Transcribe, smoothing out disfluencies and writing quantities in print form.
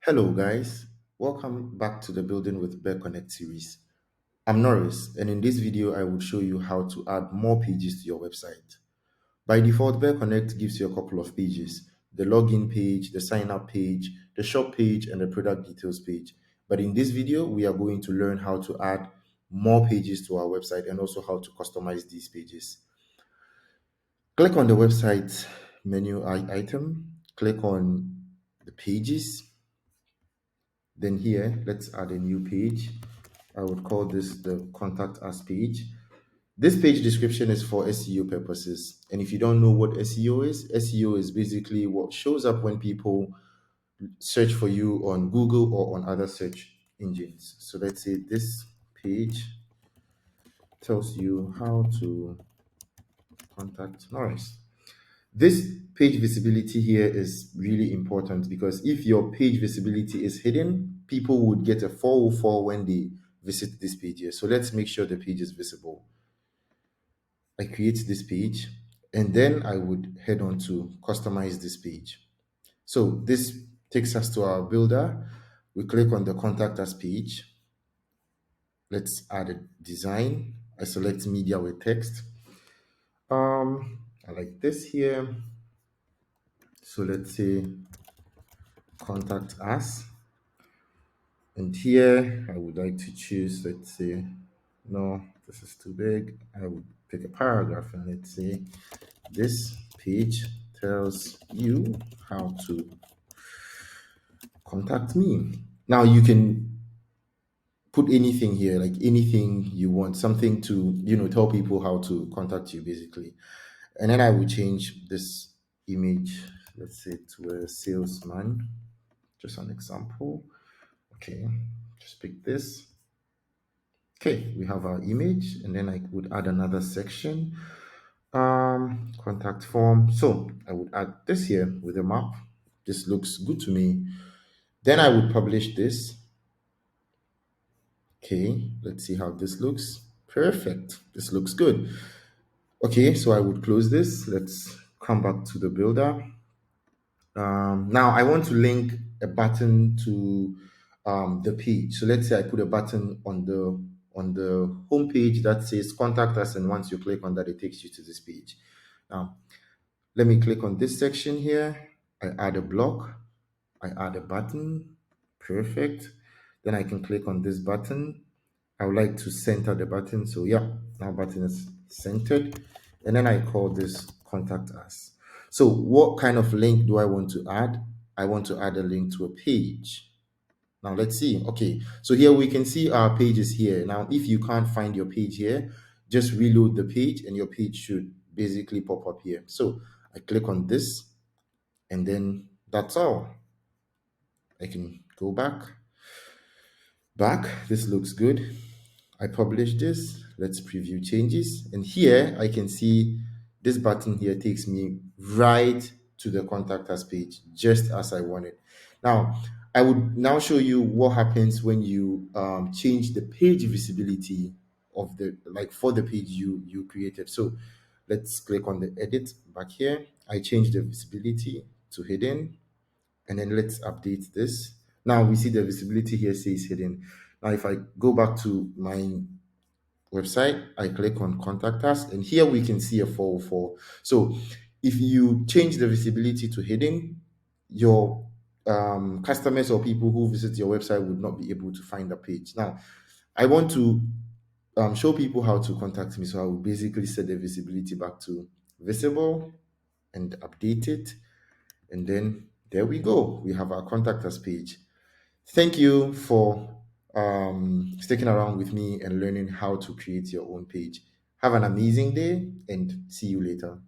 Hello, guys. Welcome back to the Building with Bareconnect series. I'm Norris, and in this video, I will show you how to add more pages to your website. By default, Bareconnect gives you a couple of pages: the login page, the sign up page, the shop page, and the product details page. But in this video, we are going to learn how to add more pages to our website and also how to customize these pages. Click on the website menu item, click on the pages. Then here, let's add a new page. I would call this the contact us page. This page description is for SEO purposes. And if you don't know what SEO is, SEO is basically what shows up when people search for you on Google or on other search engines. So let's say this page tells you how to contact Norris. This page visibility here is really important because if your page visibility is hidden, people would get a 404 when they visit this page here. So let's make sure the page is visible. I create this page and then I would head on to customize this page. So this takes us to our builder. We click on the contact us page. Let's add a design. I select media with text. I like this here. So let's say contact us. And here I would like to choose, let's say, no, this is too big. I would pick a paragraph and let's say, this page tells you how to contact me. Now you can put anything here, like anything you want, something to, tell people how to contact you basically. And then I will change this image, let's say to a salesman, just an example. Okay, just pick this. Okay, we have our image, and then I would add another section, contact form. So I would add this here with a map. This looks good to me. Then I would publish this. Okay, let's see how this looks. Perfect. This looks good. Okay, so I would close this. Let's come back to the builder. Now I want to link a button to the page. So let's say I put a button on the home page that says contact us, and once you click on that, it takes you to this page. Now let me click on this section here. I add a block. I add a button. Perfect. Then I can click on this button. I would like to center the button. So yeah, now button is centered. And then I call this contact us. So what kind of link do I want to add? I want to add a link to a page. Now let's see. Okay, so here we can see our pages here. Now, if you can't find your page here, just reload the page and your page should basically pop up here. So I click on this and then that's all. I can go back. This looks good. I publish this. Let's preview changes. And here I can see this button here takes me right to the contact us page, just as I wanted. Now, I would now show you what happens when you change the page visibility of the, like for the page you created. So let's click on the edit back here. I change the visibility to hidden, and then let's update this. Now we see the visibility here says hidden. Now if I go back to my website, I click on contact us, and here we can see a 404. So if you change the visibility to hidden, your customers or people who visit your website would not be able to find the page. Now I want to show people how to contact me, so I will basically set the visibility back to visible and update it, and then there we go. We have our contact us page. Thank you for sticking around with me and learning how to create your own page. Have an amazing day and see you later.